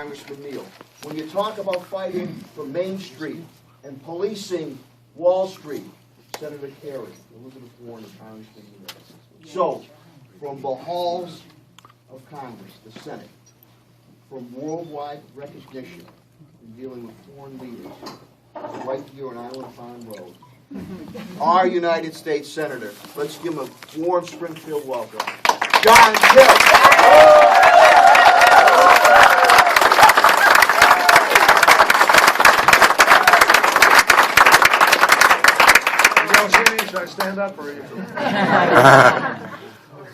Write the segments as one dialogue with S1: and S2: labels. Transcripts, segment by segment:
S1: Congressman Neal. When you talk about fighting for Main Street and policing Wall Street, Senator Kerry, Elizabeth Warren, and Congressman Neal. So, from the halls of Congress, the Senate, from worldwide recognition in dealing with foreign leaders, right here on Island Farm Road, our United States Senator, let's give him a warm Springfield welcome, John Kerry.
S2: Should I stand up or are you?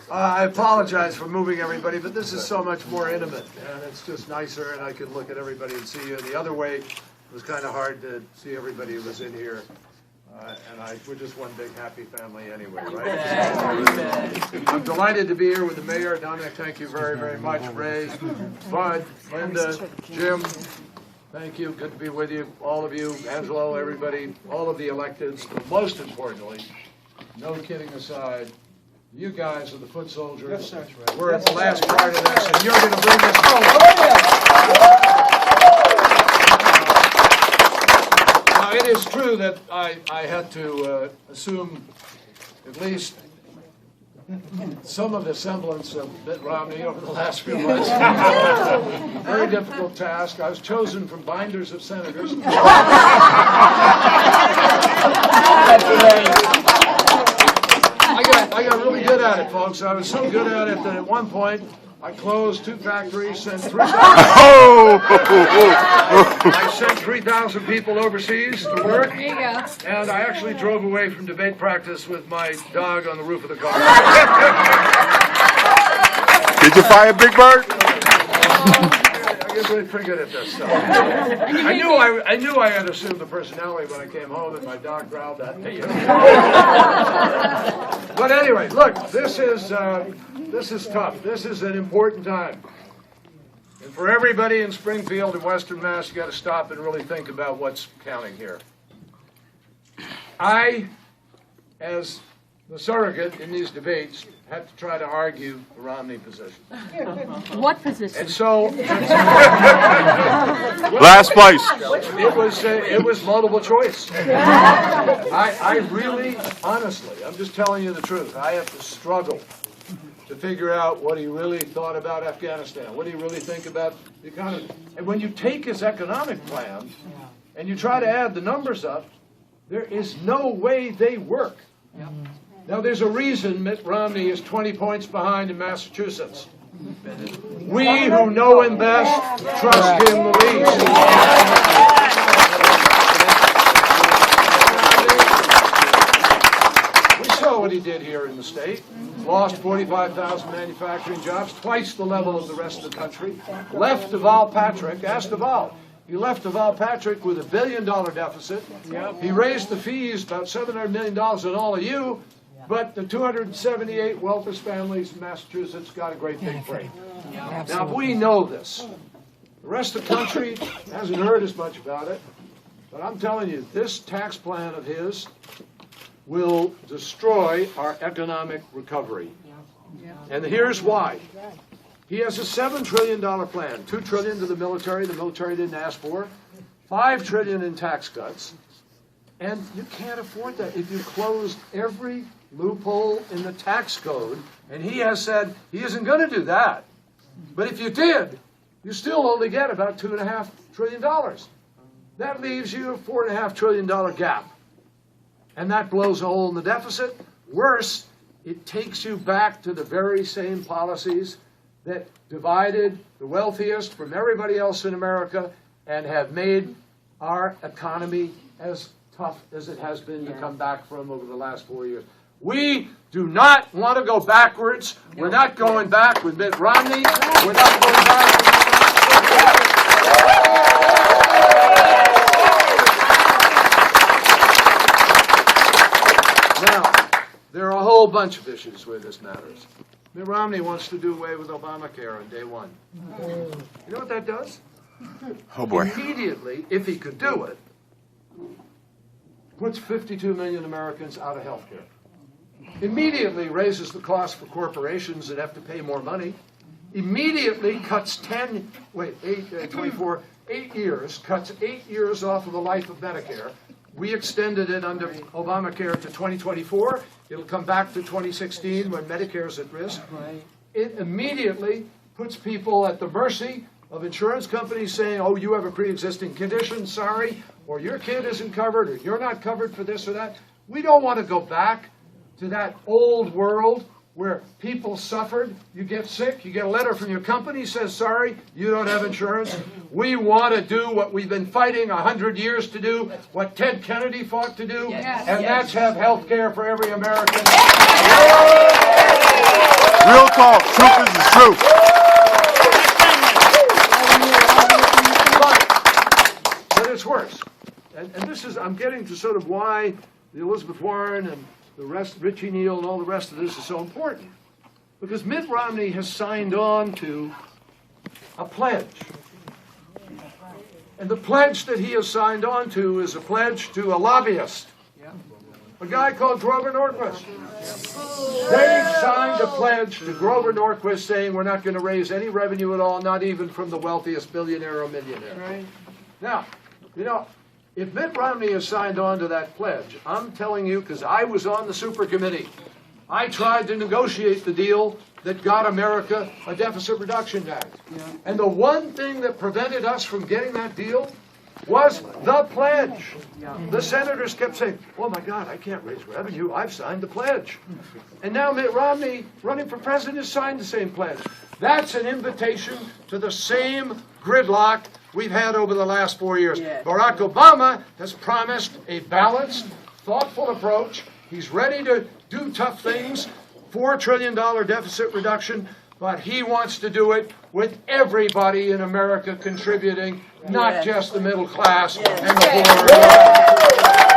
S2: I apologize for moving everybody, but this is so much more intimate, and it's just nicer, and I can look at everybody and see you. The other way, it was kind of hard to see everybody who was in here, we're just one big happy family anyway, right? I'm delighted to be here with the mayor. Dominic, thank you very, very much. Ray, Bud, Linda, Jim. Thank you. Good to be with you, all of you, Angelo, everybody, all of the electeds. But most importantly, no kidding aside, you guys are the foot soldiers. Yes, that's right. We're at the last part of this, and you're going to bring this home. Now, it is true that I had to assume at least some of the semblance of Mitt Romney over the last few months. Very difficult task. I was chosen from binders of senators. I got really good at it, folks. I was so good at it that at one point I closed 2 factories, sent 3,000. I sent 3,000 people overseas to work. There you go. And I actually drove away from debate practice with my dog on the roof of the car.
S3: Did you fire Big Bird?
S2: I get really pretty good at this stuff. I knew I had assumed the personality when I came home, and my dog growled at me. But anyway, look, this is tough. This is an important time. And for everybody in Springfield and Western Mass, you got to stop and really think about what's counting here. I, as the surrogate in these debates, had to try to argue the Romney position.
S4: What position?
S2: And so,
S3: Last place.
S2: It was multiple choice. I really, honestly, I'm just telling you the truth. I have to struggle to figure out what he really thought about Afghanistan. What do you really think about the economy? And when you take his economic plan and you try to add the numbers up, there is no way they work. Now, there's a reason Mitt Romney is 20 points behind in Massachusetts. We who know him best trust him the least. We saw what he did here in the state. Lost 45,000 manufacturing jobs, twice the level of the rest of the country. Left Deval Patrick, ask Deval. He left Deval Patrick with $1 billion deficit. He raised the fees about $700 million on all of you. But the 278 wealthiest families in Massachusetts got a great big break. Now, if we know this, the rest of the country hasn't heard as much about it, but I'm telling you, this tax plan of his will destroy our economic recovery. And here's why. He has a $7 trillion plan, $2 trillion to the military didn't ask for, $5 trillion in tax cuts, and you can't afford that if you closed every loophole in the tax code, and he has said he isn't going to do that. But if you did, you still only get about $2.5 trillion. That leaves you a $4.5 trillion gap. And that blows a hole in the deficit. Worse, it takes you back to the very same policies that divided the wealthiest from everybody else in America and have made our economy as tough as it has been to come back from over the last 4 years. We do not want to go backwards. We're not going back with Mitt Romney. We're not going back with Now, there are a whole bunch of issues where this matters. Mitt Romney wants to do away with Obamacare on day one. You know what that does?
S3: Oh, boy.
S2: Immediately, if he could do it, puts 52 million Americans out of health care. Immediately raises the cost for corporations that have to pay more money. immediately cuts 8 years, cuts 8 years off of the life of Medicare. We extended it under Obamacare to 2024. It'll come back to 2016 when Medicare is at risk. It immediately puts people at the mercy of insurance companies saying, oh, you have a pre-existing condition, sorry, or your kid isn't covered, or you're not covered for this or that. We don't want to go back to that old world where people suffered. You get sick, you get a letter from your company, says, sorry, you don't have insurance. We want to do what we've been fighting 100 years to do, what Ted Kennedy fought to do, and that's have health care for every American.
S3: Real talk. Truth is the truth.
S2: But it's worse. And this is, I'm getting to sort of why the Elizabeth Warren and the rest, Richie Neal and all the rest of this is so important. Because Mitt Romney has signed on to a pledge. And the pledge that he has signed on to is a pledge to a lobbyist, a guy called Grover Norquist. They signed a pledge to Grover Norquist saying we're not going to raise any revenue at all, not even from the wealthiest billionaire or millionaire. Right. Now, you know, if Mitt Romney has signed on to that pledge, I'm telling you, because I was on the super committee, I tried to negotiate the deal that got America a deficit reduction act. And the one thing that prevented us from getting that deal was the pledge. The senators kept saying, oh my God, I can't raise revenue, I've signed the pledge. And now Mitt Romney, running for president, has signed the same pledge. That's an invitation to the same gridlock we've had over the last 4 years. Barack Obama has promised a balanced, thoughtful approach. He's ready to do tough things, $4 trillion deficit reduction, but he wants to do it with everybody in America contributing, not just the middle class and the poor.